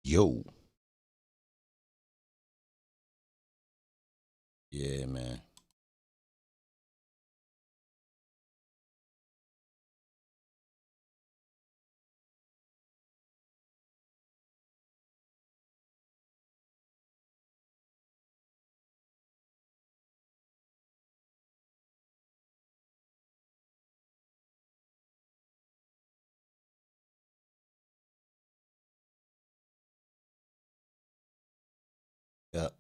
Yo. Yeah, man. Yep.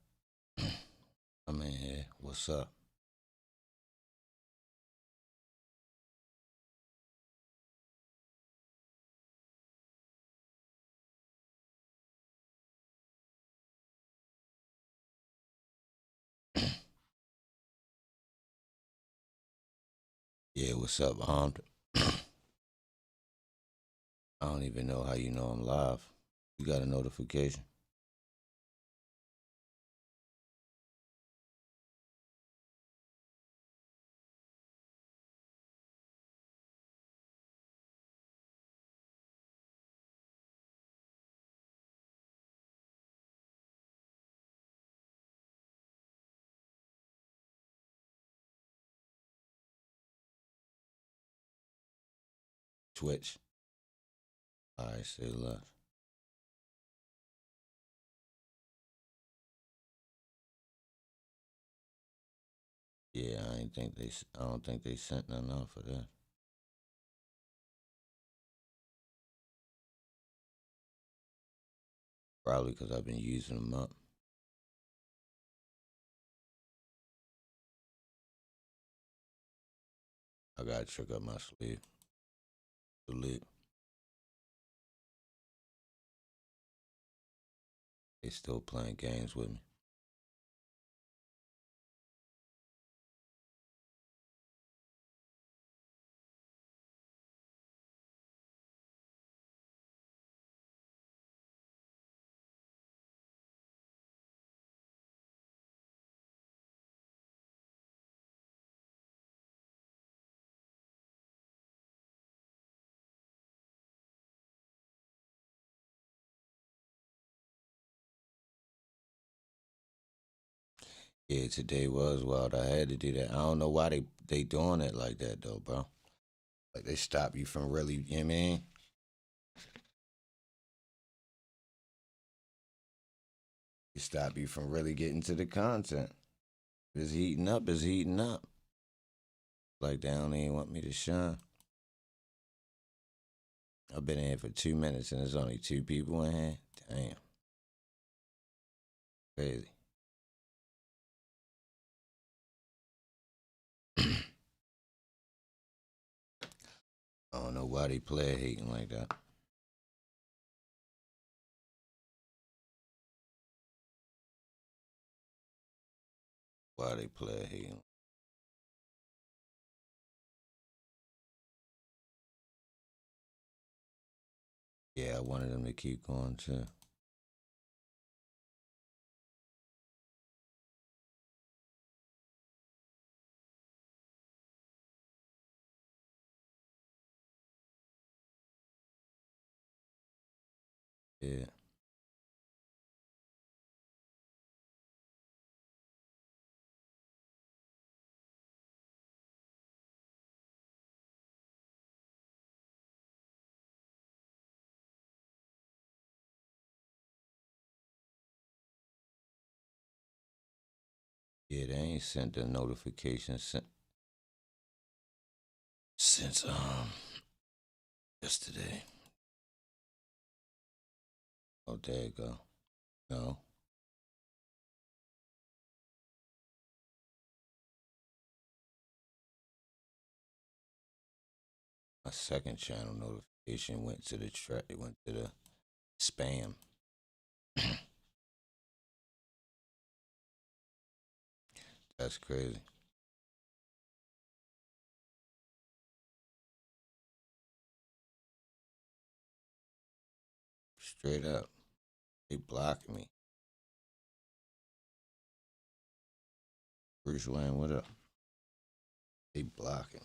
I'm in here. What's up? Yeah, what's up, Armed? I don't even know how you know I'm live. You got a notification? Twitch. Alright, say less. Yeah, I don't think they sent nothing out for that. Probably because I've been using them up. I got a trick up my sleeve. Delete. They still playing games with me. Yeah, today was wild. I had to do that. I don't know why they doing it like that though, bro. Like they stop you from really, you know what I mean? They stop you from really getting to the content. It's heating up, it's heating up. Like they don't even want me to shine. I've been in here for 2 minutes and there's only two people in here. Damn, crazy. I don't know why they play hating like that. Why they play hating? Yeah, I wanted them to keep going too. Yeah, yeah, they ain't sent the notification since yesterday. Oh, there you go. No, my second channel notification went to the It went to the spam. That's crazy. Straight up, they blocking me. Bruce Wayne, what up? They blocking.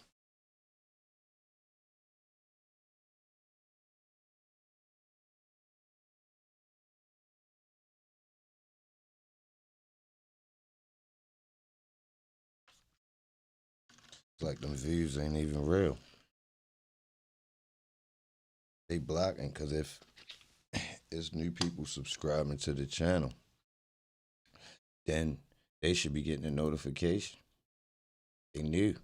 like them views ain't even real. They blocking because if it's new people subscribing to the channel, then they should be getting a notification. They knew.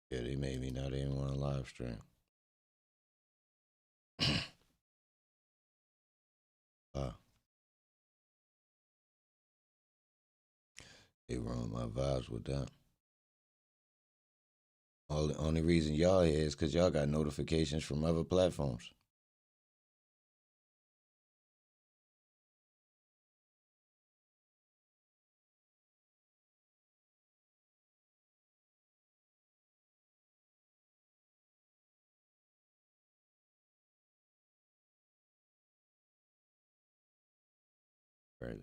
Yeah, they made me not even want to live stream. They ruined my vibes with that. Only reason y'all here is because y'all got notifications from other platforms. Crazy.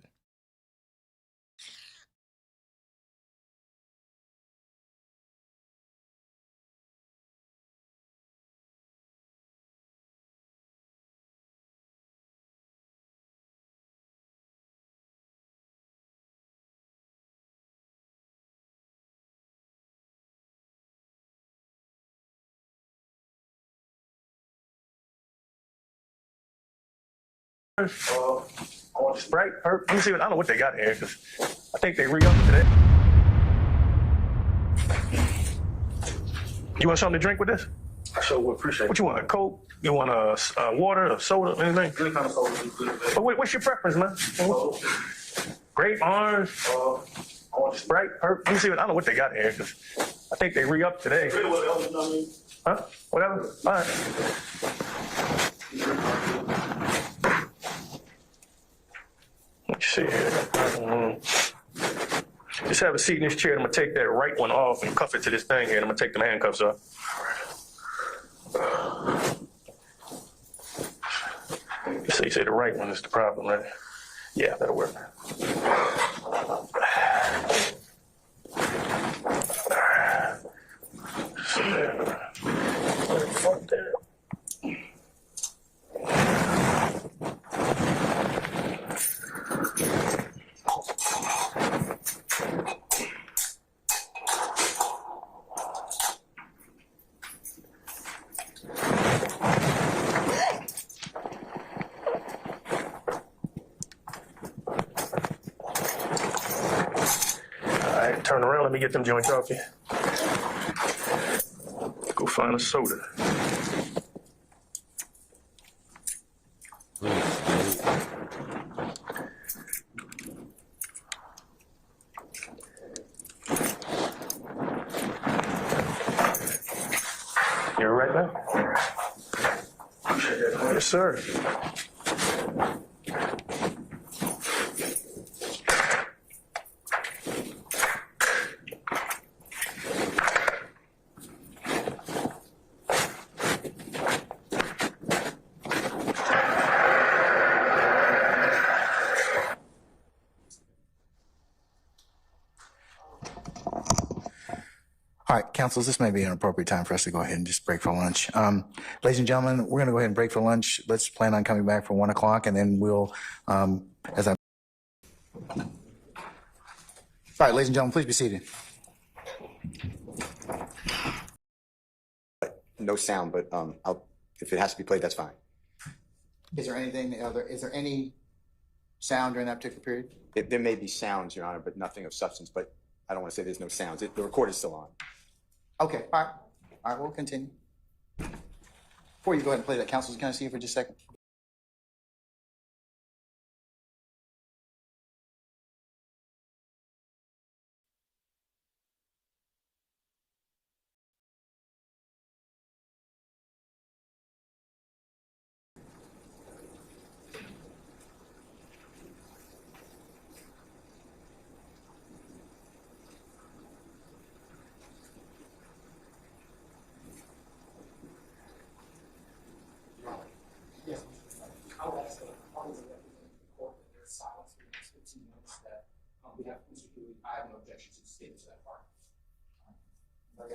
On Sprite, let me see. I don't know what they got here because I think they re-upped today. You want something to drink with this? I sure would appreciate it. What you want? A Coke? You want a water, a soda, anything? Any kind of soda. But what's your preference, man? Grape, orange, Sprite. Let me see. I don't know what they got here because I think they re-upped today. Huh? Whatever. All right. Let's see here. Just have a seat in this chair. I'm gonna take that right one off and cuff it to this thing here. And I'm gonna take the handcuffs off. You say the right one is the problem, right? Yeah, that'll work. Fuck that. Turn around, let me get them joints off you. Go find a soda. You all right now? Yes, sir. All right, councils, this may be an appropriate time for us to go ahead and just break for lunch. Ladies and gentlemen, we're going to go ahead and break for lunch. Let's plan on coming back for 1 o'clock, and then we'll, All right, ladies and gentlemen, please be seated. No sound, but if it has to be played, that's fine. Is there any sound during that particular period? There may be sounds, Your Honor, but nothing of substance. But I don't want to say there's no sounds. The record is still on. Okay, all right, we'll continue. Before you go ahead and play that, councils, can I see you for just a second?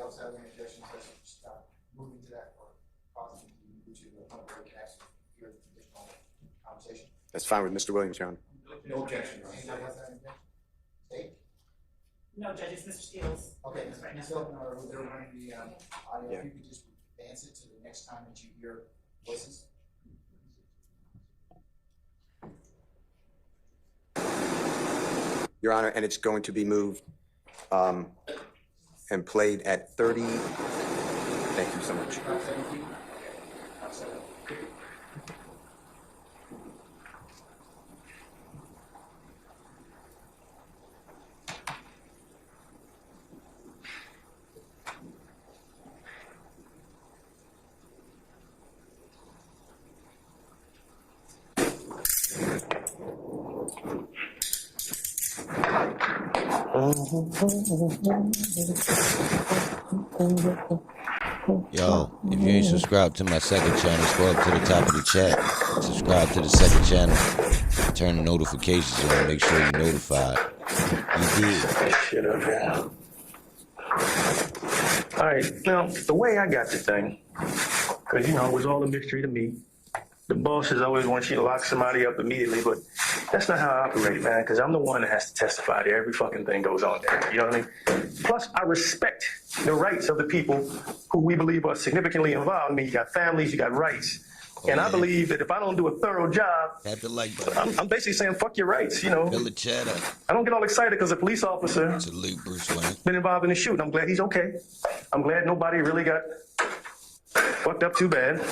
else have any objections? Let's start moving to that or causing you to the point where we can actually hear the additional conversation. That's fine with Mr. Williams, Your Honor. No objection. Anybody else have any objection? State? No, judges, Mr. Steele. Okay, Ms. Hilton, or was there running the audio? Yeah. If you could just advance it to the next time that you hear voices. Your Honor, and it's going to be moved and played at 30. Thank you so much. Yo, if you ain't subscribed to my second channel, scroll up to the top of the chat. Subscribe to the second channel. Turn the notifications on. Make sure you're notified. You did. Shit up here. All right, now, the way I got the thing, because, you know, it was all a mystery to me. The bosses always want you to lock somebody up immediately, but that's not how I operate, man, because I'm the one that has to testify to every fucking thing goes on there. You know what I mean? Plus, I respect the rights of the people who we believe are significantly involved. I mean, you got families, you got rights. And I believe that if I don't do a thorough job, Tap the like button. I'm basically saying, fuck your rights, you know. Fill the chat up. I don't get all excited because a police officer Salute Bruce Wayne. been involved in the shooting. I'm glad he's okay. I'm glad nobody really got fucked up too bad.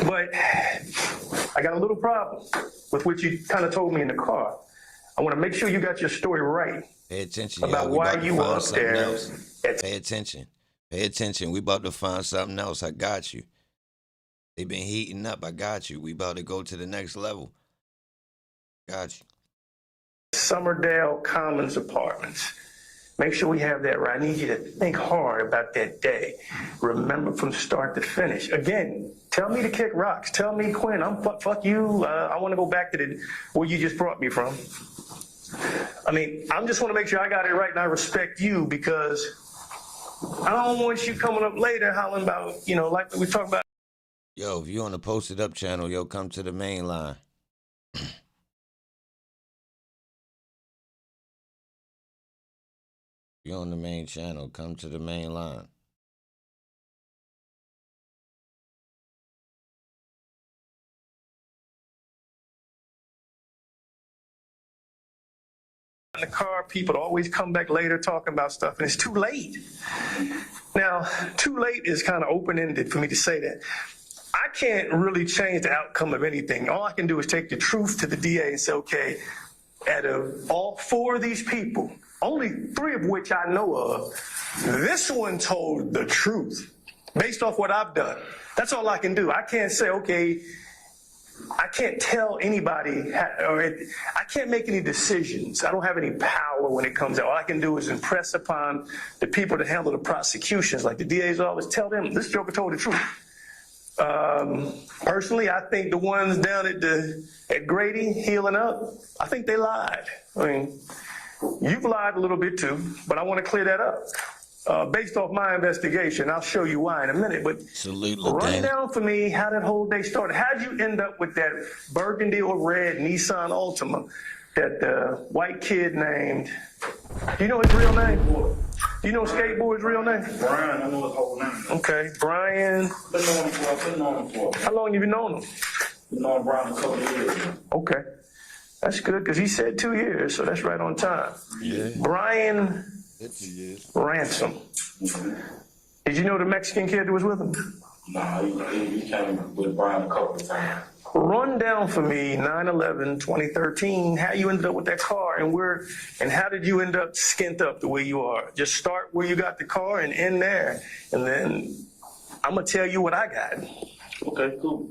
But I got a little problem with what you kind of told me in the car. I want to make sure you got your story right Pay attention, about y'all. We why about to you were find up something there. else. Pay attention. Pay attention. We about to find something else. I got you. They been heating up. I got you. We about to go to the next level. Got you. Summerdale Commons Apartments. Make sure we have that right. I need you to think hard about that day. Remember from start to finish. Again, tell me to kick rocks. Tell me, Quinn, fuck you. I want to go back to where you just brought me from. I mean, I just want to make sure I got it right, and I respect you because I don't want you coming up later hollering about, you know, like we talked about. Yo, if you on the Posted Up channel, yo, come to the main line. If you're on the main channel, come to the main line. In the car, people always come back later talking about stuff, and it's too late. Now, too late is kind of open-ended for me to say that. I can't really change the outcome of anything. All I can do is take the truth to the DA and say, okay, out of all four of these people, only three of which I know of, this one told the truth based off what I've done. That's all I can do. I can't say, okay, I can't tell anybody, or I can't make any decisions. I don't have any power when it comes out. All I can do is impress upon the people that handle the prosecutions, like the DA's office, tell them this joker told the truth. Personally, I think the ones down at Grady healing up, I think they lied. I mean, you've lied a little bit too, but I want to clear that up. Based off my investigation, I'll show you why in a minute, but Salute, run Lieutenant. down for me how that whole day started. How'd you end up with that burgundy or red Nissan Altima that white kid named, do you know his real name? Do you know Skateboard's real name? Brian, I know his whole name. Okay, Brian. Been knowing him for. How long you been knowing him? Been knowing Brian a couple of years. Okay, that's good because he said 2 years, so that's right on time. Yeah. Brian Ransom. Mm-hmm. Did you know the Mexican kid that was with him? Nah, he came with Brian a couple of times. Run down for me 9/11/2013. How you ended up with that car and how did you end up skint up the way you are? Just start where you got the car and end there, and then I'm gonna tell you what I got. Okay, cool.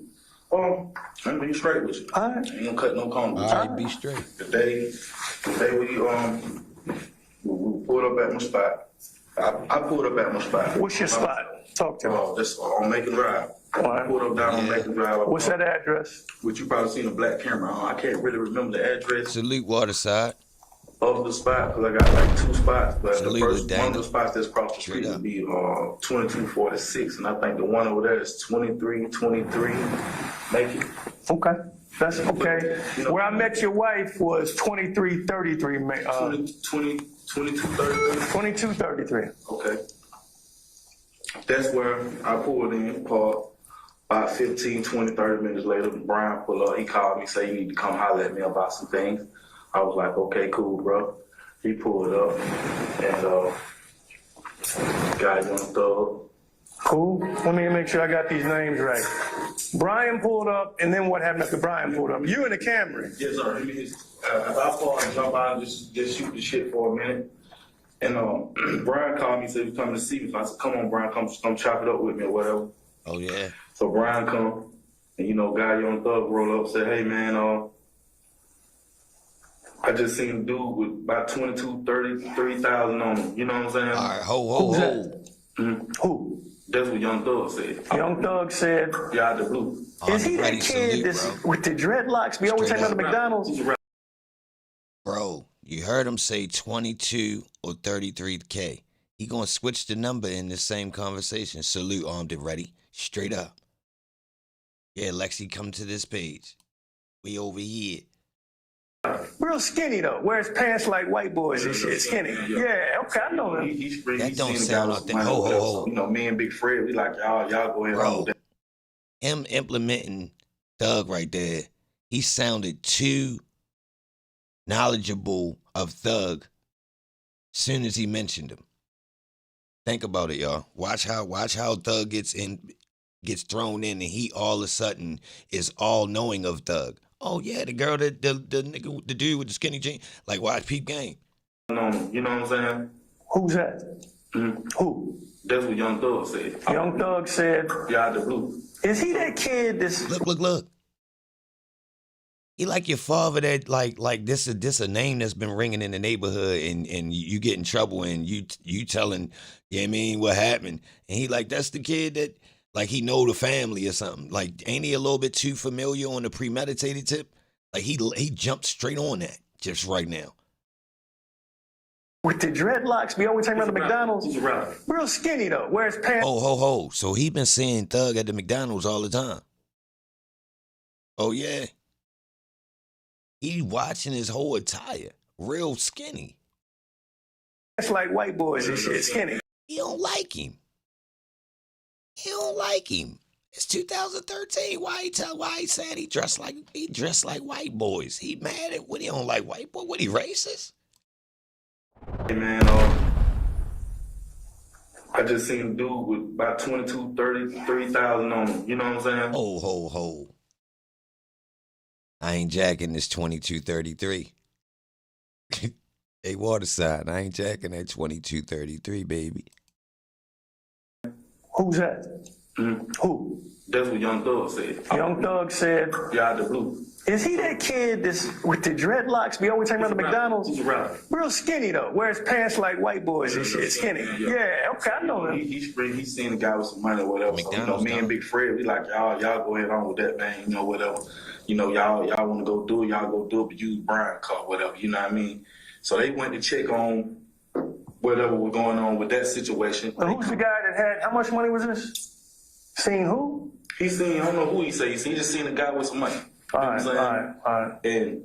Let me be straight with you. All right. Ain't gonna cut no corners. All right, be straight. The day we pulled up at my spot. I pulled up at my spot. What's your spot? Talk to me. That's on Macon Drive. I pulled up down on Macon Drive. What's that address? Which you probably seen a black camera on. I can't really remember the address. Salute, Waterside. of the spot, because I got like 2 spots, but the Salute first to one of Dana. the spots that's across the street Straight would up. be 2246, and I think the one over there is 2323. Make it. Okay. That's okay. You know- Where I met your wife was 2333, 2233. 2233. Okay. That's where I pulled in, parked. About 15, 20, 30 minutes later, Brian pulled up. He called me, say, you need to come holler at me about some things. I was like, okay, cool, bro. He pulled up, and guy Young Thug. Cool. Let me make sure I got these names right. Brian pulled up, and then what happened after Brian pulled up? You in the Camry. Yes, sir. If I fall and jump out and just shoot the shit for a minute. And Brian called me, said, he's coming to see me. So I said, come on, Brian, come chop it up with me or whatever. Oh, yeah. So Brian come, and guy Young Thug roll up, said, hey man, I just seen a dude with about 33,000 on him. You know what I'm saying? All right, ho. Who? That's what Young Thug said. Young Thug said, Yeah, out the blue. is he that Ready kid salute, with the dreadlocks be always Straight talking about the up. McDonald's? He's a rapper. Bro, you heard him say 22 or 33K. He gonna switch the number in the same conversation. Salute, armed and ready. Straight up. Yeah, Lexi, come to this page. We over here. Real skinny though. Wears pants like white boys and shit. Skinny. Yeah, okay, I know him. That don't sound authentic. Ho. Me and Big Fred, we like, y'all go ahead on Bro, with that. him implementing Thug right there, he sounded too knowledgeable of Thug soon as he mentioned him. Think about it, y'all. Watch how Thug gets thrown in, and he all of a sudden is all knowing of Thug. Oh yeah, the girl, the nigga, the dude with the skinny jeans. Like, watch Peep Game. You know what I'm saying? Who's that? Who? That's what Young Thug said. Young Thug said, Yeah, out the blue. is he that kid that's... Look. He like your father that like this a name that's been ringing in the neighborhood, and you get in trouble, and you telling, yeah, I mean, what happened, and he like, that's the kid that like he know the family or something. Like, ain't he a little bit too familiar on the premeditated tip? Like he jumped straight on that just right now. with the dreadlocks be always talking about the McDonald's? He's a rapper. Real skinny though. Wears pants... Ho. So he been seeing Thug at the McDonald's all the time. Oh yeah. He watching his whole attire. Real skinny. That's like white boys and shit. Skinny. He don't like him. It's 2013. Why he said he dressed like white boys? He mad at what, he don't like white boy? What, he racist? Hey man, I just seen a dude with about 33,000 on him. You know what I'm saying? Ho. I ain't jacking this 2233. Hey, Waterside, I ain't jacking that 2233, baby. Who's that? Who? That's what Young Thug said. Young Thug said, Yeah, out the blue. is he that kid that's with the dreadlocks be always talking about the McDonald's? He's a rapper. Real skinny though. Wears pants like white boys and shit. Skinny. Yeah, okay, I know him. He's seen a guy with some money or whatever. So, McDonald's, me and Big Fred, we like, y'all go ahead on with that, man. Whatever. Y'all want to go do it, y'all go do it, but use Brian car, whatever. You know what I mean? So they went to check on whatever was going on with that situation. So who's the guy that had, how much money was this? Seen who? He seen, I don't know who he say. He just seen a guy with some money. All right. And,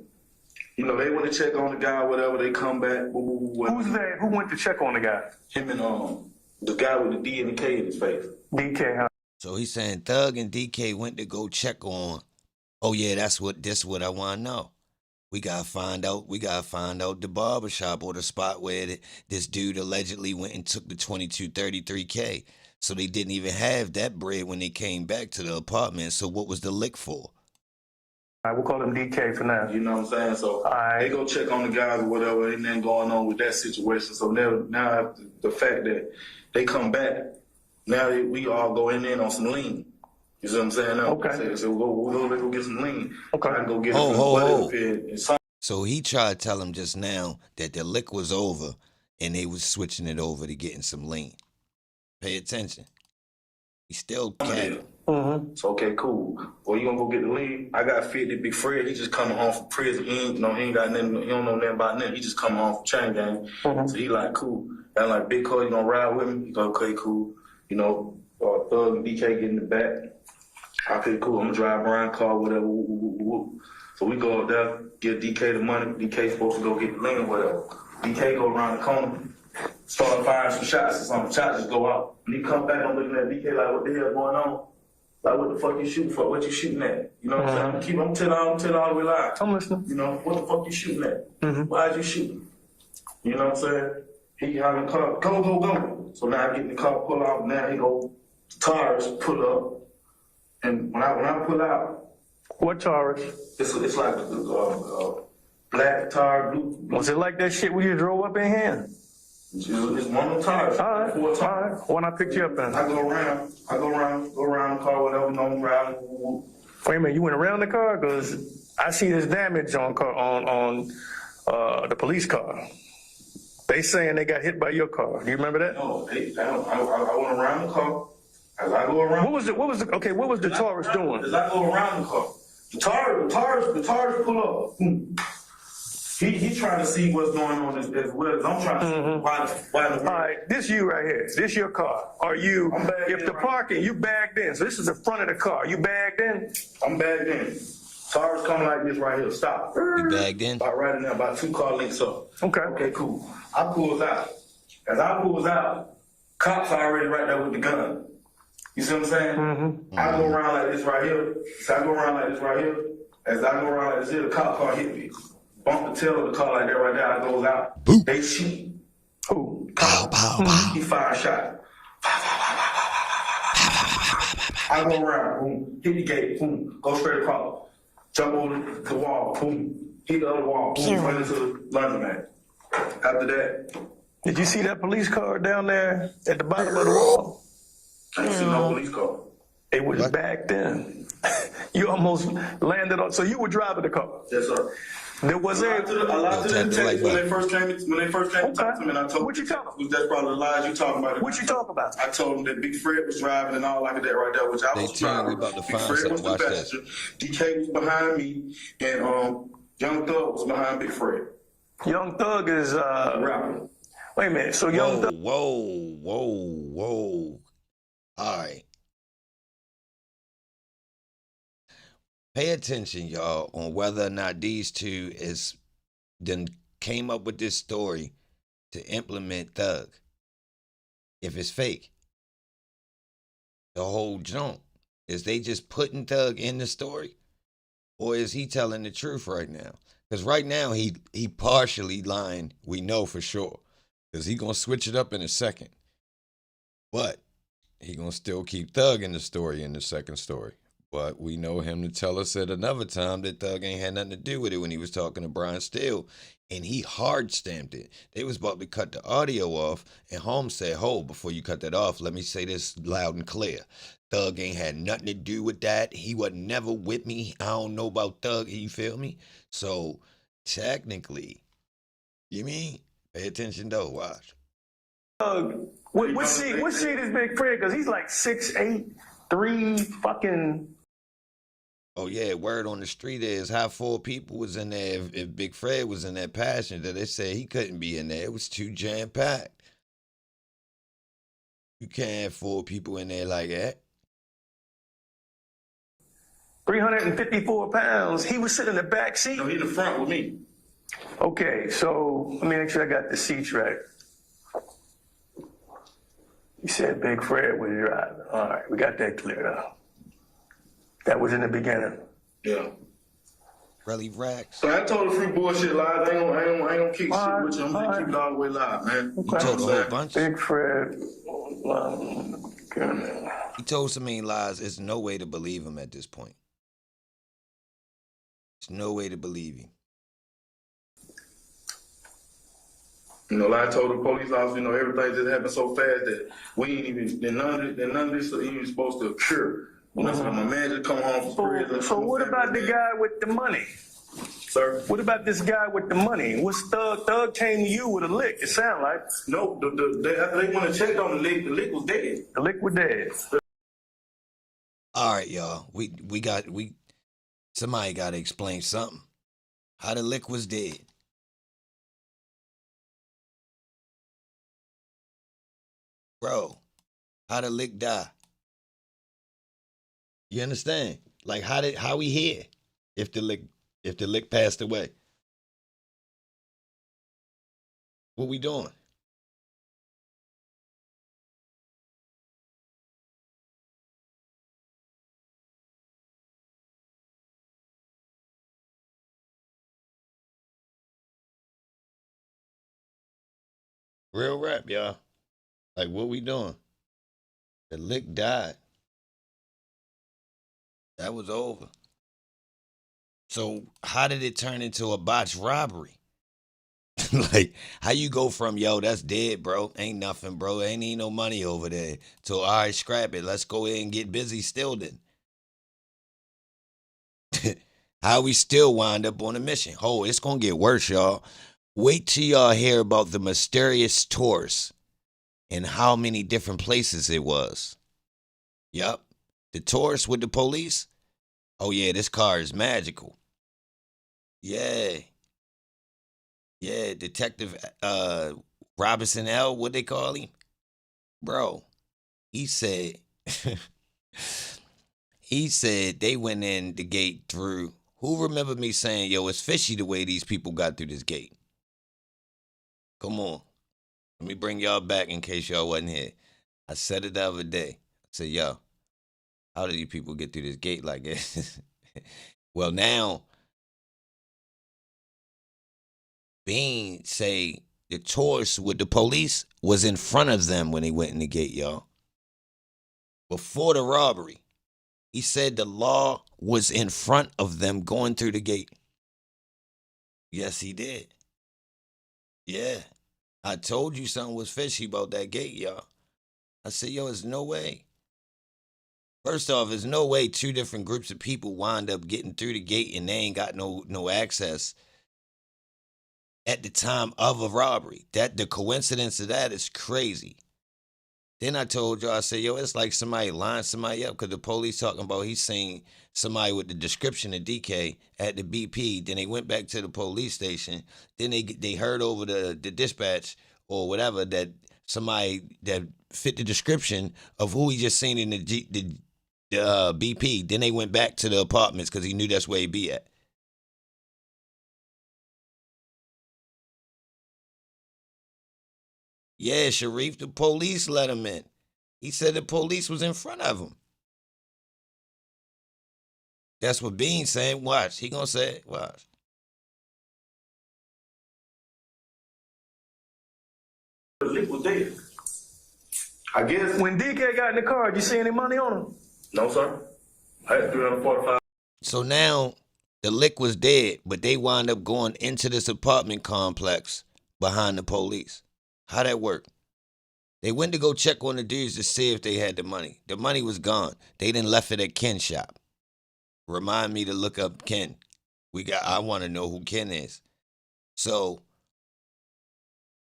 they went to check on the guy, whatever. They come back. Who's there? Who went to check on the guy? Him and the guy with the D and the K in his face. DK, huh? So he's saying Thug and DK went to go check on. Oh yeah, this what I want to know. We gotta find out the barbershop or the spot where this dude allegedly went and took the 2233K. So they didn't even have that bread when they came back to the apartment. So what was the lick for? All right, we'll call him DK for now. You know what I'm saying? So right. They go check on the guys or whatever, ain't nothing going on with that situation. So now the fact that they come back, now we all go in on some lean. You see what I'm saying? Now, Okay. So we'll go get some lean. Okay. I can go get Ho. some. So he tried to tell him just now that the lick was over and they was switching it over to getting some lean. Pay attention. He still can't. It's okay, cool. Well, you gonna go get the lead? I got 50, Big Fred. He just coming home from prison. He ain't got nothing. He don't know nothing about nothing. He just coming home from chain gang. So he like, cool. And I'm like, Big Cole, you gonna ride with me? He go, okay, cool. You know, Thug and DK get in the back. Okay, cool. I'm gonna drive Brian car, whatever. Woo, woo, woo, woo. So we go up there, give DK the money. DK supposed to go get the lean, whatever. DK go around the corner, start firing some shots or something. Shots just go out. When he come back, I'm looking at DK like, what the hell going on? Like, what the fuck you shooting for? What you shooting at? You know what I'm saying? I'm telling all the way live. I'm listening. You know, what the fuck you shooting at? Why'd you shooting? You know what I'm saying? He got in the car, go. So now I get in the car, pull out, now he go, tires pull up. And when I pull out, What Taurus? it's like black tire, blue. Was it like that shit when you drove up in here? It's one of the tires. All right, Four all tires. right. When I picked you up in. I go around the car, whatever, no driving. Wait a minute, you went around the car? Because I see this damage on the police car. They saying they got hit by your car. Do you remember that? No, I went around the car. As I go around. What was the Taurus doing? As I go around the car, the Taurus pull up. He trying to see what's going on as well as I'm trying to see why the All right, this you right here. This your car. Are you, if the parking, you bagged in. So this is the front of the car. You bagged in? I'm bagged in. Taurus coming like this right here. Stop. You bagged in? About right in there, about 2 car links up. Okay. Okay, cool. I pulls out. As I pulls out, cops already right there with the gun. You see what I'm saying? I go around like this right here. So I go around like this right here. As I go around like this here, the cop car hit me. Bump the tail of the car like that right there. I goes out. Boop. They shoot. Who? Pow, pow, pow. He fired a shot. I go around. Boom. Hit the gate. Boom. Go straight across. Jump over the wall. Boom. Hit the other wall. Boom. Run into the laundromat. After that, Did you see that police car down there at the bottom of the wall? I didn't see no police car. It was backed in. You almost landed on. So you were driving the car. Yes, sir. There was I lied to the detectives when they first came to talk to me, and I told What you talking about? that's probably the lies you talking about. What you talking about? I told them that Big Fred was driving and all like that right there, which I They was tell driving. me about to Big find Fred was something. the Watch passenger. DK was behind me, and Young Thug was behind Big Fred. Young Thug is Rapper. wait a minute. So Young Thug. Whoa. All right. Pay attention, y'all, on whether or not these two then came up with this story to implement Thug. If it's fake. The whole jump. Is they just putting Thug in the story? Or is he telling the truth right now? Because right now he partially lying, we know for sure. Because he going to switch it up in a second. But he going to still keep Thug in the story in the second story. But we know him to tell us at another time that Thug ain't had nothing to do with it when he was talking to Brian Steele. And he hard stamped it. They was about to cut the audio off. And Holmes said, hold, before you cut that off, let me say this loud and clear. Thug ain't had nothing to do with that. He wasn't never with me. I don't know about Thug. You feel me? So technically, you mean? Pay attention though. Watch. What seat is Big Fred? Because he's like 6'8", 3 fucking. Oh yeah, word on the street is how 4 people was in there. If Big Fred was in that passenger, they said he couldn't be in there. It was too jam packed. You can't have 4 people in there like that. 354 pounds. He was sitting in the back seat. No, he in the front with me. Okay, so let me make sure I got the seats right. You said Big Fred was driving. All right, we got that cleared up. That was in the beginning. Yeah. Really racks. So I told a few bullshit lies. I ain't gonna keep shit with you. I'm gonna keep it all the way live, man. He told a whole bunch. Big Fred. He told so many lies. There's no way to believe him at this point. There's no way to believe him. You know, like I told the police officer, you know, everything just happened so fast that we ain't even, none of this is even supposed to occur. You know, so my man just come home from prison. So what about the guy with the money? Sir? What about this guy with the money? What's Thug? Thug came to you with a lick, it sound like. No, they went and checked on the lick. The lick was dead. The lick was dead. All right, y'all. Somebody got to explain something. How the lick was dead. Bro, how the lick die? You understand? Like how we here if the lick passed away? What we doing? Real rap, y'all. Like what we doing? The lick died. That was over. So how did it turn into a botched robbery? Like, how you go from, yo, that's dead, bro. Ain't nothing, bro. Ain't even no money over there. To, all right, scrap it. Let's go in and get busy still then. How we still wind up on a mission? Oh, it's going to get worse, y'all. Wait till y'all hear about the mysterious Taurus and how many different places it was. Yup. The Taurus with the police. Oh, yeah, this car is magical. Yeah. Yeah, Detective Robinson L, what they call him? Bro, he said they went in the gate through. Who remember me saying, yo, it's fishy the way these people got through this gate? Come on. Let me bring y'all back in case y'all wasn't here. I said it the other day. I said, yo, how did these people get through this gate like this? Well, now, Bean say the Taurus with the police was in front of them when they went in the gate, y'all. Before the robbery. He said the law was in front of them going through the gate. Yes, he did. Yeah. I told you something was fishy about that gate, y'all. I said, yo, there's no way. First off, there's no way two different groups of people wind up getting through the gate and they ain't got no access at the time of a robbery. That the coincidence of that is crazy. Then I told y'all, I said, yo, it's like somebody lying somebody up because the police talking about he seen somebody with the description of DK at the BP. Then they went back to the police station. Then they heard over the dispatch or whatever that somebody that fit the description of who he just seen in the BP. Then they went back to the apartments because he knew that's where he'd be at. Yeah, Sharif, the police let him in. He said the police was in front of him. That's what Bean's saying. Watch. He gonna say it. Watch. The lick was dead. I guess. When DK got in the car, did you see any money on him? No, sir. I had 345. So now the lick was dead, but they wound up going into this apartment complex behind the police. How that work? They went to go check on the dudes to see if they had the money. The money was gone. They didn't left it at Ken's shop. Remind me to look up Ken. I want to know who Ken is. So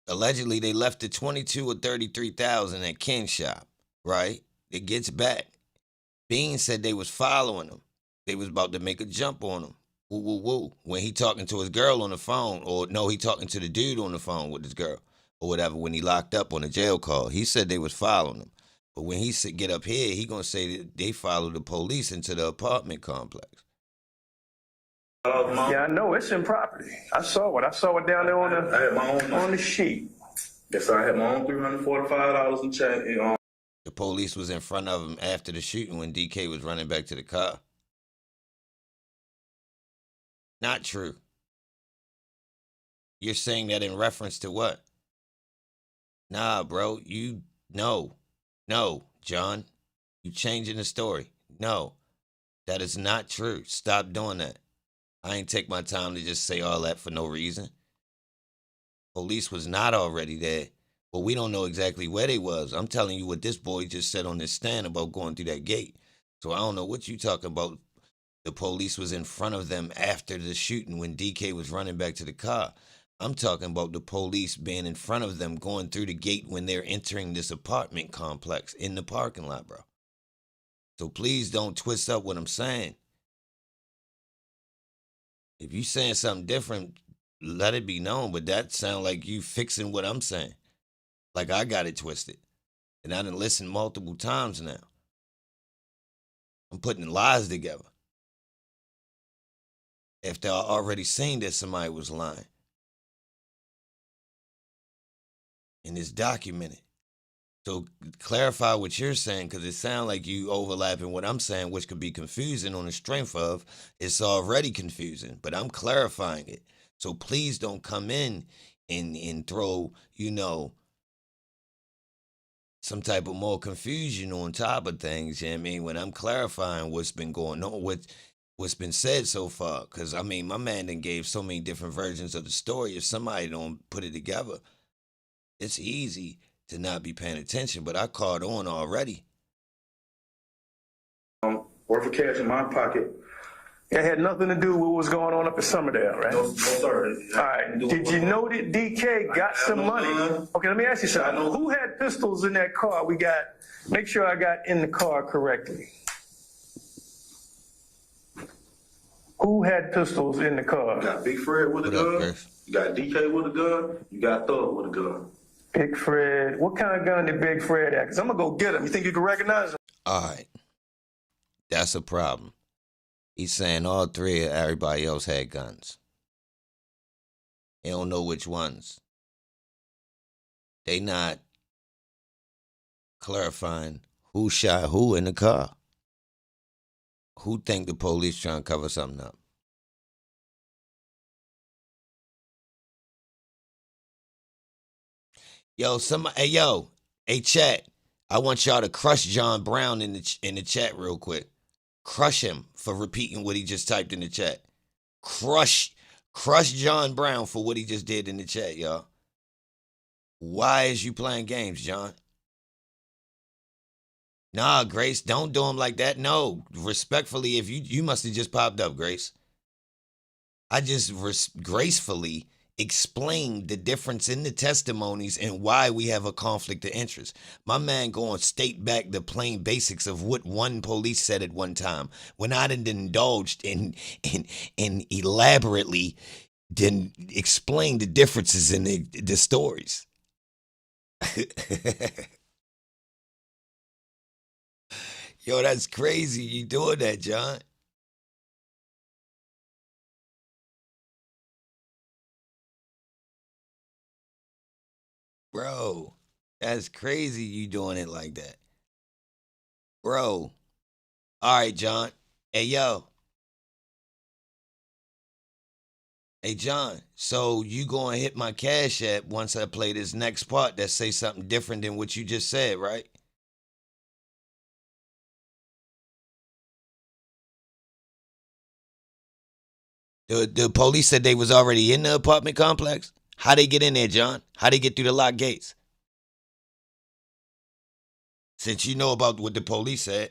allegedly they left the 22 or 33,000 at Ken's shop, right? It gets back. Bean said they was following him. They was about to make a jump on him. Woo, woo, woo. When he talking to his girl on the phone, or no, he talking to the dude on the phone with his girl, or whatever, when he locked up on a jail call. He said they was following him. But when he get up here, he gonna say that they followed the police into the apartment complex. Yeah, I know. It's in property. I saw it. I saw it down there I had my own on the sheet. Yes, sir. I had my own $345 in change. The police was in front of him after the shooting when DK was running back to the car. Not true. You're saying that in reference to what? Nah, bro. No, John. You changing the story. No, that is not true. Stop doing that. I ain't take my time to just say all that for no reason. Police was not already there. But we don't know exactly where they was. I'm telling you what this boy just said on this stand about going through that gate. So I don't know what you talking about. The police was in front of them after the shooting when DK was running back to the car. I'm talking about the police being in front of them going through the gate when they're entering this apartment complex in the parking lot, bro. So please don't twist up what I'm saying. If you saying something different, let it be known. But that sound like you fixing what I'm saying. Like I got it twisted. And I done listened multiple times now. I'm putting lies together. After I already seen that somebody was lying. And it's documented. So clarify what you're saying, because it sounds like you overlapping what I'm saying, which could be confusing on the strength of it's already confusing, but I'm clarifying it. So please don't come in and throw, some type of more confusion on top of things. You know what I mean? When I'm clarifying what's been going on, what's been said so far. Because, I mean, my man done gave so many different versions of the story. If somebody don't put it together, it's easy to not be paying attention, but I caught on already. Worth of cash in my pocket. It had nothing to do with what was going on up in Summerdale, right? No, sir. All right. Did you know that DK got some money? Okay, let me ask you something. Who had pistols in that car? Make sure I got in the car correctly. Who had pistols in the car? You got Big Fred with a What up, gun. Chris? You got DK with a gun. You got Thug with a gun. Big Fred. What kind of gun did Big Fred have? Because I'm going to go get him. You think you can recognize him? All right. That's a problem. He's saying all three of everybody else had guns. He don't know which ones. They not clarifying who shot who in the car. Who think the police trying to cover something up? Yo, hey chat. I want y'all to crush John Brown in the chat real quick. Crush him for repeating what he just typed in the chat. Crush John Brown for what he just did in the chat, y'all. Why is you playing games, John? Nah, Grace, don't do him like that. No, respectfully, if you must have just popped up, Grace. I just gracefully explained the difference in the testimonies and why we have a conflict of interest. My man going state back the plain basics of what one police said at one time when I didn't indulged in elaborately didn't explain the differences in the stories. Yo, that's crazy. You doing that, John? Bro, that's crazy you doing it like that. Bro. All right, John. Hey, yo. Hey, John. So you going to hit my Cash App once I play this next part that say something different than what you just said, right? The police said they was already in the apartment complex. How they get in there, John? How they get through the locked gates? Since you know about what the police said,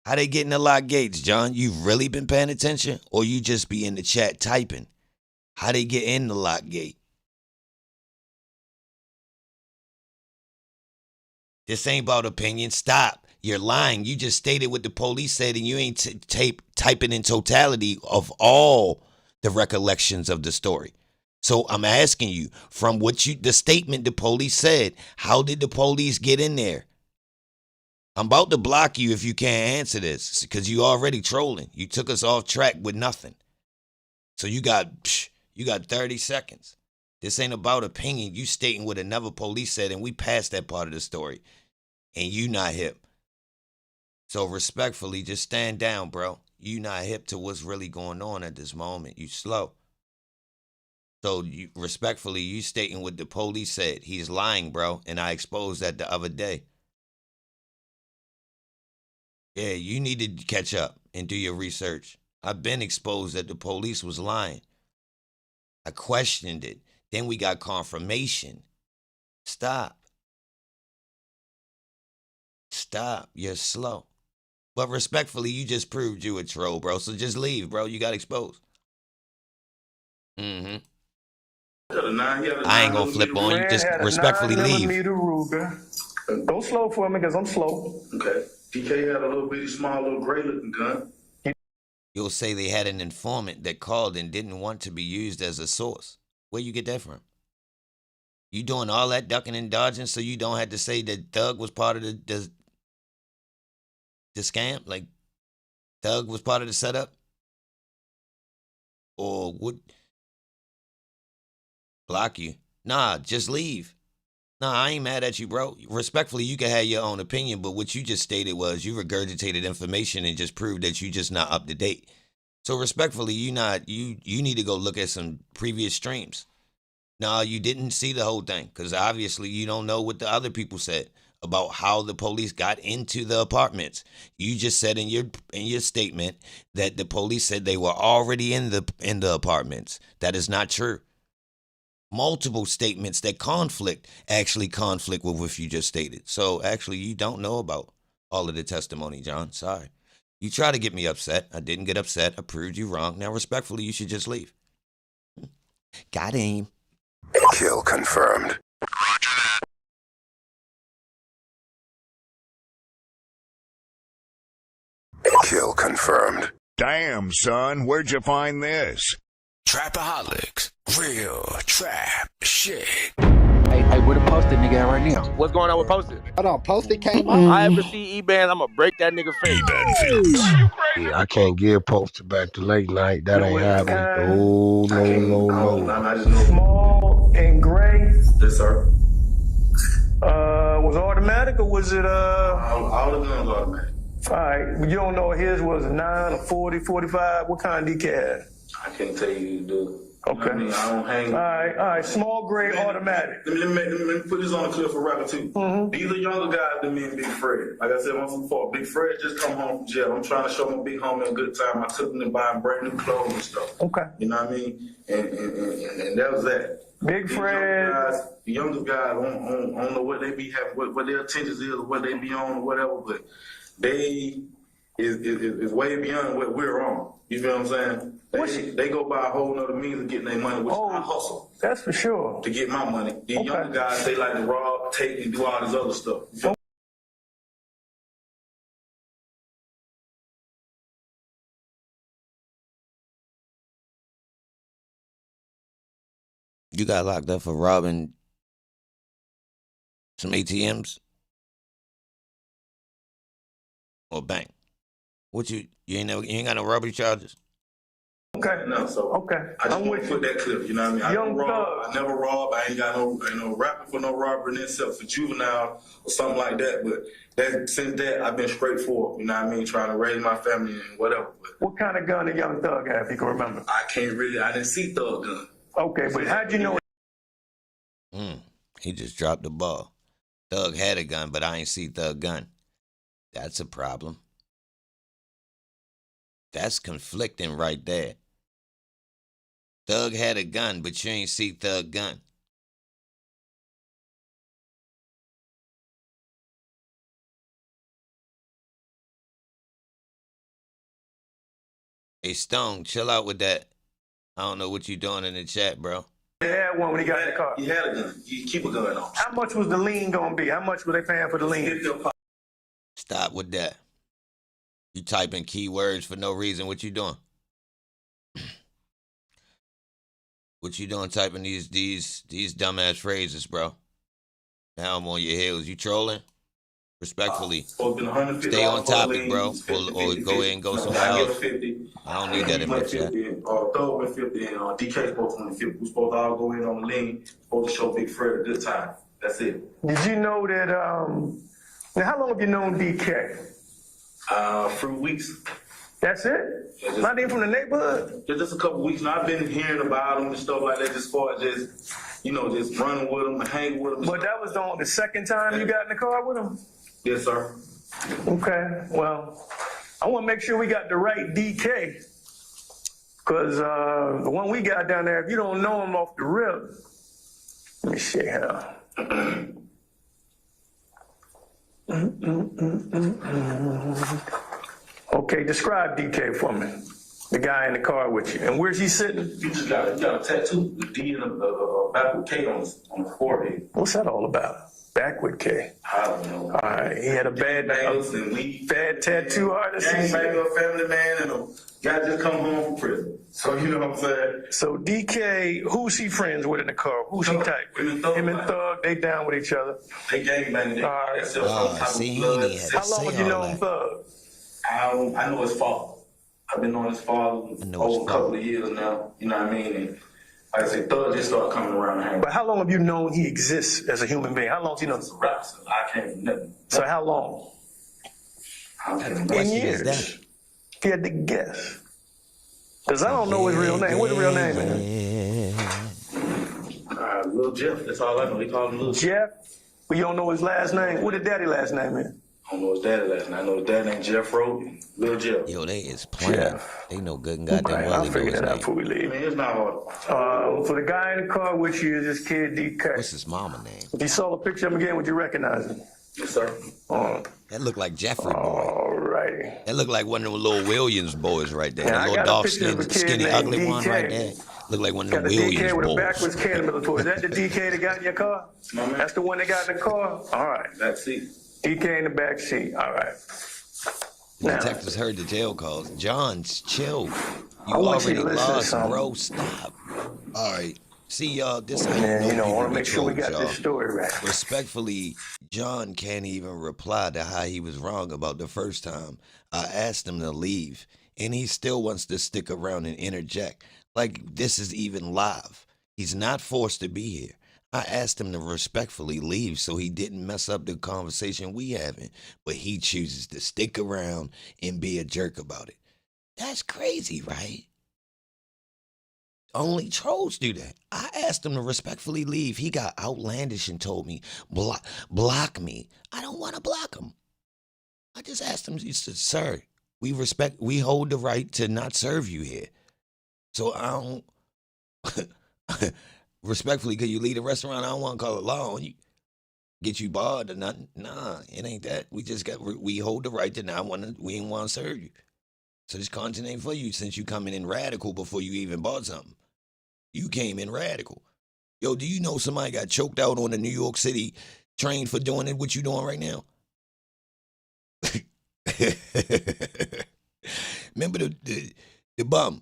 how they get in the locked gates, John? You really been paying attention, or you just be in the chat typing? How they get in the locked gate? This ain't about opinion. Stop. You're lying. You just stated what the police said, and you ain't typing in totality of all the recollections of the story. So I'm asking you, from the statement the police said, how did the police get in there? I'm about to block you if you can't answer this, because you already trolling. You took us off track with nothing. So you got 30 seconds. This ain't about opinion. You stating what another police said, and we passed that part of the story. And you not hip. So respectfully, just stand down, bro. You not hip to what's really going on at this moment. You slow. So respectfully, you stating what the police said. He's lying, bro. And I exposed that the other day. Yeah, you need to catch up and do your research. I've been exposed that the police was lying. I questioned it. Then we got confirmation. Stop. You're slow. But respectfully, you just proved you a troll, bro. So just leave, bro. You got exposed. Mm-hmm. I ain't gonna flip on you. Just respectfully leave. Ruger. Go slow for me, because I'm slow. Okay. DK had a little bitty, small, little gray-looking gun. You'll say they had an informant that called and didn't want to be used as a source. Where you get that from? You doing all that ducking and dodging so you don't have to say that Thug was part of the scam? Like, Thug was part of the setup? Or would block you? Nah, just leave. Nah, I ain't mad at you, bro. Respectfully, you can have your own opinion, but what you just stated was you regurgitated information and just proved that you just not up to date. So respectfully, you need to go look at some previous streams. Nah, you didn't see the whole thing because obviously you don't know what the other people said about how the police got into the apartments. You just said in your statement that the police said they were already in the apartments. That is not true. Multiple statements that actually conflict with what you just stated. So actually, you don't know about all of the testimony, John. Sorry. You try to get me upset. I didn't get upset. I proved you wrong. Now, respectfully, you should just leave. Got him. Kill confirmed. Roger that. Kill confirmed. Damn, son, where'd you find this? Trapaholics. Real trap shit. Hey, where the posted nigga at right now? What's going on with Posted? Hold on, posted came up. I ever see EBAN, I'ma break that nigga face. EBAN films. Yeah, I can't give posted back to late night. That ain't happening. Oh, no. I just know. Small and gray. Yes, sir. Was it automatic or was it All the guns automatic. all right, you don't know if his was a 9 or 40, 45. What kind of DK had? I can't tell you, dude. Okay. I mean, I don't hang. All right. Small gray automatic. Let me put this on a clip for record too. These are younger guys than me and Big Fred. Like I said once before, Big Fred just come home from jail. I'm trying to show my big homie a good time. I took him to buy brand new clothes and stuff. Okay. You know what I mean? And that was that. Big Fred. The younger guys don't know what they be having, what their intentions is, or what they be on, or whatever. But they is way beyond what we're on. You feel what I'm saying? They go by a whole nother means of getting their money, which I hustle. That's for sure. To get my money. These younger guys, they like to rob, take, and do all this other stuff. You got locked up for robbing some ATMs or bank. What you ain't got no robbery charges? Okay. No, so I just want to put that clip, you know what I mean? I never rob. I ain't got no rapping for no robbery except for juvenile or something like that. But since that, I've been straightforward, you know what I mean? Trying to raise my family and whatever. But what kind of gun did Young Thug have, if you can remember? I didn't see Thug gun. Okay, but how'd you know? He just dropped the ball. Thug had a gun, but I ain't see Thug gun. That's a problem. That's conflicting right there. Thug had a gun, but you ain't see Thug gun. Hey, Stone, chill out with that. I don't know what you doing in the chat, bro. He had one when he got in the car. He had a gun. You keep a gun on. How much was the lien gonna be? How much were they paying for the lien? Stop with that. You typing keywords for no reason. What you doing? What you doing typing these dumbass phrases, bro? Now I'm on your heels. You trolling? Respectfully. Stay on topic, bro. Or go ahead and go somewhere else. I don't need that in my chat. Thug went 50 and DK supposed to win 50. We supposed to all go in on the lean. Supposed to show Big Fred a good time. That's it. Did you know that, now how long have you known DK? For weeks. That's it? Not even from the neighborhood? Just a couple weeks now. I've been hearing about him and stuff like that, just for just running with him and hanging with him. But that was the second time you got in the car with him? Yes, sir. Okay, well, I want to make sure we got the right DK. Because the one we got down there, if you don't know him off the rip, let me see here. Okay, describe DK for me. The guy in the car with you. And where's he sitting? He got a tattoo, the D and a backward K on his forehead. What's that all about? Back with K. I don't know. All right, he had a bad tattoo artist. Gangbanger, family man, and a guy just come home from prison. So you know what I'm saying? So DK, who's he friends with in the car? Who's he type with? Him and Thug, they down with each other. They gangbanging. All right. How long have you known Thug? I know his father. I've been knowing his father over a couple of years now. You know what I mean? And like I say, Thug just started coming around and hanging. But how long have you known he exists as a human being? How long has he known? I can't remember. So how long? I can't remember. In years. If you had to guess. Because I don't know his real name. What the real name is? Lil Jeff. That's all I know. They call him Lil Jeff? But you don't know his last name? What did daddy last name is? I don't know his daddy last name. I know his dad named Jeffro, Lil Jeff. Yo, they is playing. They know good and goddamn well. I'll figure that out before we leave. I mean, it's not hard. For the guy in the car with you is this kid DK. What's his mama name? If you saw a picture of him again, would you recognize him? Yes, sir. That looked like Jeffrey boy. All righty. That looked like one of them little Williams boys right there. Yeah, that I little got a dark picture of a skin, kid skinny, named ugly DK. one right there. Looked like one of Got them the Williams DK with a boys. backwards can in the middle of it. Is that the DK that got in your car? That's the one that got in the car? All right. Back seat. DK in the back seat. All right. The detectives heard the jail calls. John's chill. You I want you already to listen to lost, something. bro. Stop. All right. See, y'all, this how Man, you know I want people to make get sure we coached, got y'all. this story right. Respectfully, John can't even reply to how he was wrong about the first time I asked him to leave, and he still wants to stick around and interject like this is even live. He's not forced to be here. I asked him to respectfully leave so he didn't mess up the conversation we having, but he chooses to stick around and be a jerk about it. That's crazy, right? Only trolls do that. I asked him to respectfully leave. He got outlandish and told me, block me. I don't want to block him. I just asked him, he said, sir, we hold the right to not serve you here. So I don't, respectfully, could you leave the restaurant? I don't want to call it law on you. Get you barred or nothing. Nah, it ain't that. We hold the right to not we ain't want to serve you. So this content ain't for you since you coming in radical before you even bought something. You came in radical. Yo, do you know somebody got choked out on the New York City train for doing it? What you doing right now? Remember the bum?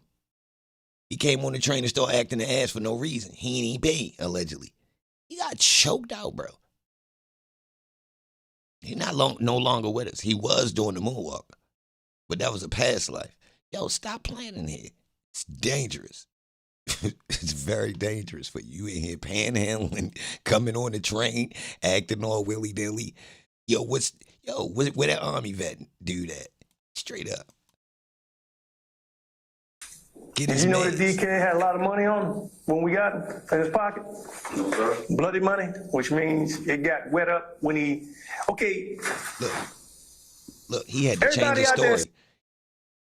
He came on the train and started acting the ass for no reason. He ain't even paid, allegedly. He got choked out, bro. He's no longer with us. He was doing the moonwalk, but that was a past life. Yo, stop playing in here. It's dangerous. It's very dangerous for you in here panhandling, coming on the train, acting all willy-dilly. Yo, where that army vet do that? Straight up. Did you know that DK had a lot of money on him when we got him in his pocket? No, sir. Bloody money, which means it got wet up when he. Okay. Look, he had to change Everybody the out there- story.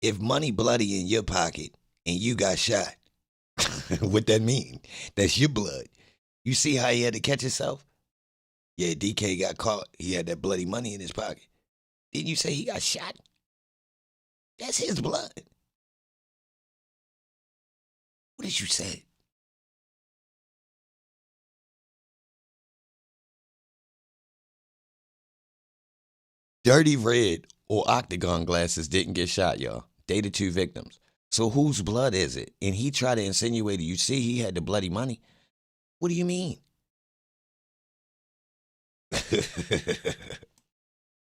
If money bloody in your pocket and you got shot, what that mean? That's your blood. You see how he had to catch himself? Yeah, DK got caught. He had that bloody money in his pocket. Didn't you say he got shot? That's his blood. What did you say? Dirty Red or Octagon Glasses didn't get shot, y'all. They the two victims. So whose blood is it? And he tried to insinuate, you see he had the bloody money. What do you mean? Said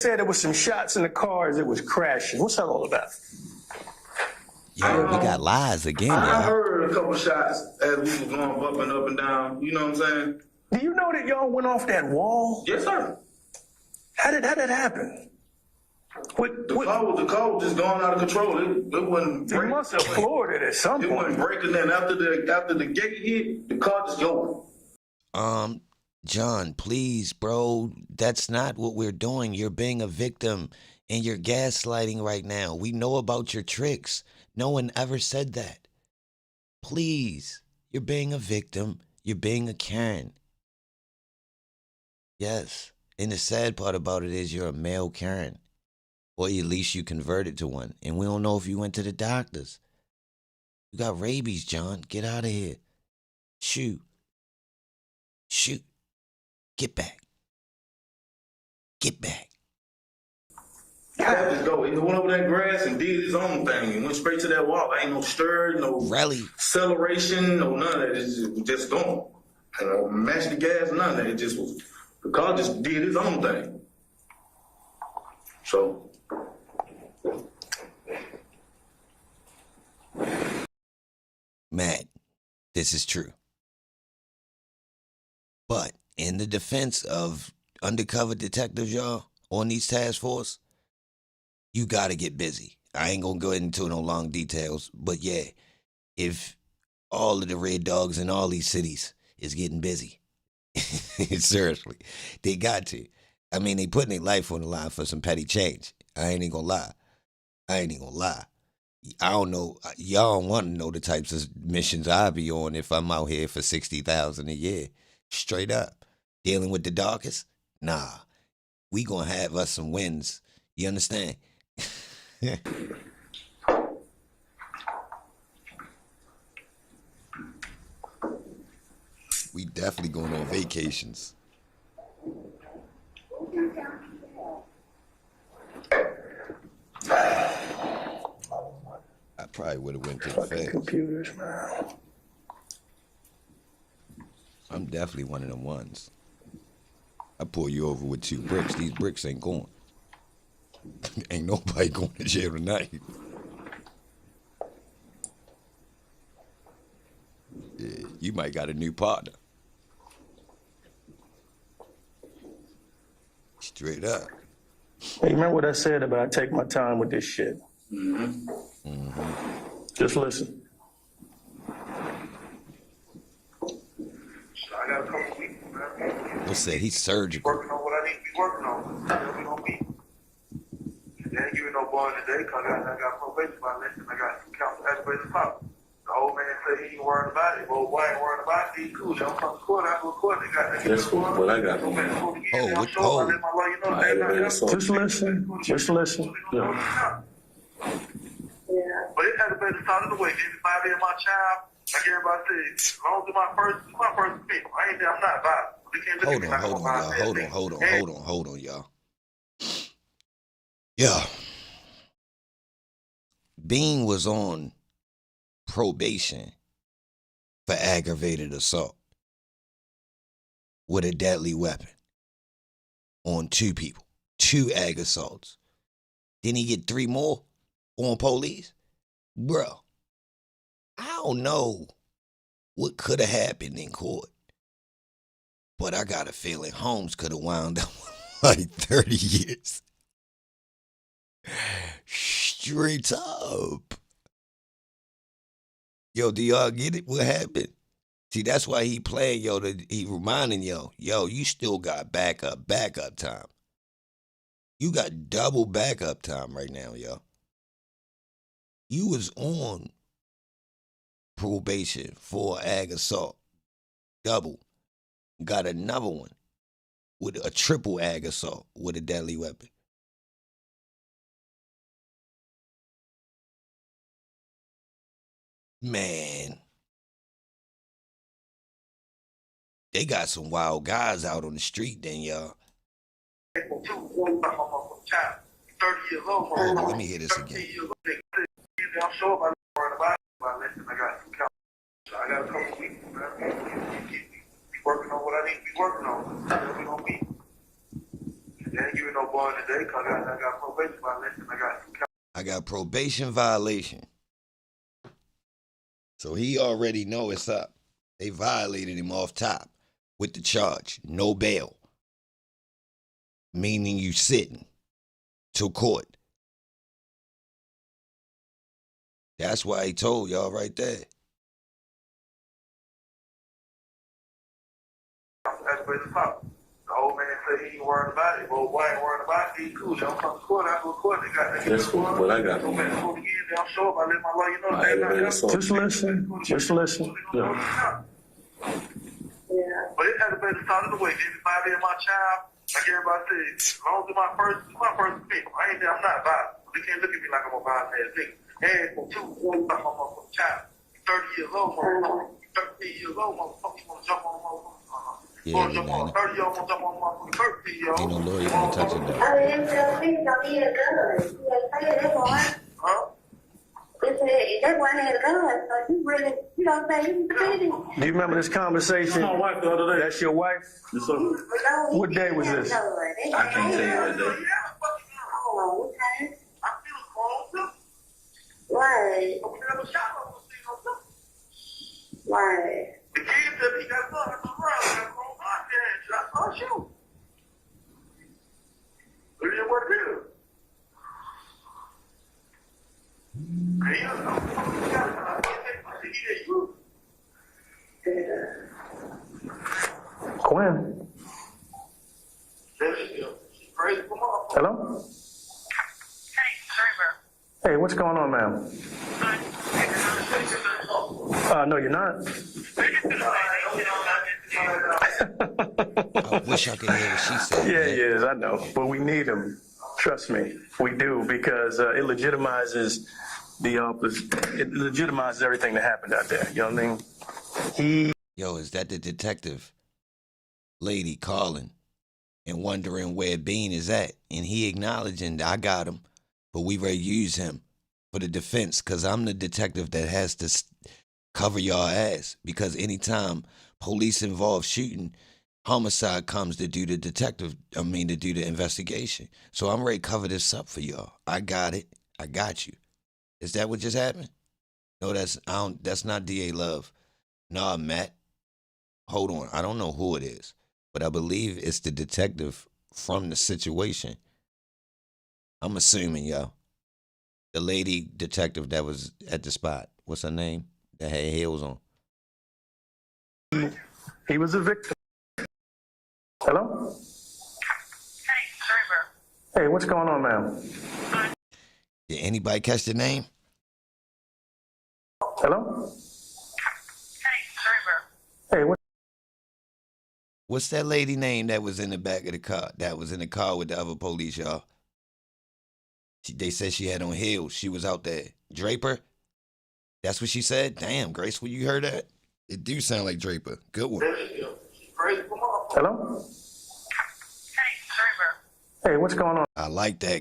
there was some shots in the car as it was crashing. What's that all about? Yo, we got lies again, I y'all. heard a couple shots as we was going up and down. You know what I'm saying? Do you know that y'all went off that wall? Yes, sir. How did that happen? The car was just going out of control. It wasn't. You must have floored it at some point. It wasn't breaking. Then after the gate hit, the car just go. John, please, bro. That's not what we're doing. You're being a victim and you're gaslighting right now. We know about your tricks. No one ever said that. Please, you're being a victim. You're being a Karen. Yes. And the sad part about it is you're a male Karen. Or at least you converted to one. And we don't know if you went to the doctors. You got rabies, John. Get out of here. Shoot. Get back. Get back. Just go. He went over that grass and did his own thing and went straight to that wall. Ain't no stir, no Rally. acceleration, no none of that. It's just gone. Match the gas, none of that. It just was, the car just did his own thing. So. Matt, this is true. But in the defense of undercover detectives, y'all, on these task force, you got to get busy. I ain't going to go into no long details, but yeah, if all of the red dogs in all these cities is getting busy, seriously, they got to. I mean, they putting their life on the line for some petty change. I ain't even going to lie. I don't know. Y'all don't want to know the types of missions I be on if I'm out here for $60,000 a year. Straight up. Dealing with the darkest? Nah. We gonna have us some wins. You understand? We definitely going on vacations. I probably would have went to the feds. Computers, man. I'm definitely one of them ones. I pull you over with 2 bricks. These bricks ain't going. Ain't nobody going to jail tonight. Yeah, you might got a new partner. Straight up. Hey, remember what I said about take my time with this shit? Just listen. I got a couple weeks, man. Let's say he's surgical. Working on what I need to be working on. We gonna be. They ain't giving no bond today because I got probation violation. I got counsel aggravated assault. The old man said he ain't worried about it. Well, boy ain't worried about it. He cool. They don't come to court. I go to court. They got That's what I got. Just listen. Just listen. Yeah. But it has been started the way. Everybody in my child, like everybody said, as long as my first people. I'm not violent. They can't look at me like I'm violent. Hold on, y'all. Yeah. Bean was on probation for aggravated assault with a deadly weapon on 2 people. 2 ag assaults. Then he get 3 more on police? Bro, I don't know what could have happened in court, but I got a feeling Holmes could have wound up like 30 years. Straight up. Yo, do y'all get it? What happened? See, that's why he playing, yo. He reminding yo, you still got backup time. You got double backup time right now, yo. You was on probation for ag assault. Double. Got another one with a triple ag assault with a deadly weapon. Man. They got some wild guys out on the street then, y'all. 30 years old. Let me hear this again. I'm sure about violation. I got some counsel. I got a couple weeks, man. Be working on what I need to be working on. We gonna be. They ain't giving no bond today because I got probation violation. I got probation violation. So he already know it's up. They violated him off top with the charge. No bail. Meaning you sitting till court. That's why he told y'all right there. The old man said he ain't worried about it. Well, boy ain't worried about it. He cool. They don't come to court. I go to court. They got That's what I got. I'm sure if I let my lawyer know. Just listen. Just listen. Yeah. But it hasn't been started the way. Everybody in my child, like everybody said, as long as my first people. I'm not violent. They can't look at me like I'm a violent ass nigga. And for 2, I'm a child. 30 years old, motherfucker. 13 years old, motherfucker. You want to jump on motherfucker? Yeah, you know. Ain't no lawyer gonna touch it though. That's why I had a gun. So you really, you don't say you did it. Do you remember this conversation? My wife the other day. That's your wife? Yes, sir. What day was this? I can't tell you what day. Oh, okay. Right. Right. The kid said he got something around. I saw you. It is what it is. Quinn. Hello? Hey, what's going on, ma'am? No, you're not. I wish I could hear what she said. Yeah, man. he is, I know. But we need him. Trust me, we do, because it legitimizes it legitimizes everything that happened out there. You know what I mean? Yo, is that the detective lady calling and wondering where Bean is at? And he acknowledging that I got him, but we ready to use him for the defense, because I'm the detective that has to cover y'all ass, because anytime police involved shooting, homicide comes to do the to do the investigation. So I'm ready to cover this up for y'all. I got it. I got you. Is that what just happened? No, that's not DA Love. Nah, Matt. Hold on. I don't know who it is, but I believe it's the detective from the situation. I'm assuming, yo. The lady detective that was at the spot. What's her name? That had heels on. He was a victim. Hello? Hey, what's going on, ma'am? Did anybody catch the name? Hello? Hey, what's that lady name that was in the back of the car? That was in the car with the other police, y'all. They said she had on heels. She was out there. Draper? That's what she said? Damn, Grace, when you heard that? It do sound like Draper. Good one. Hello? Hey, what's going on? I like that,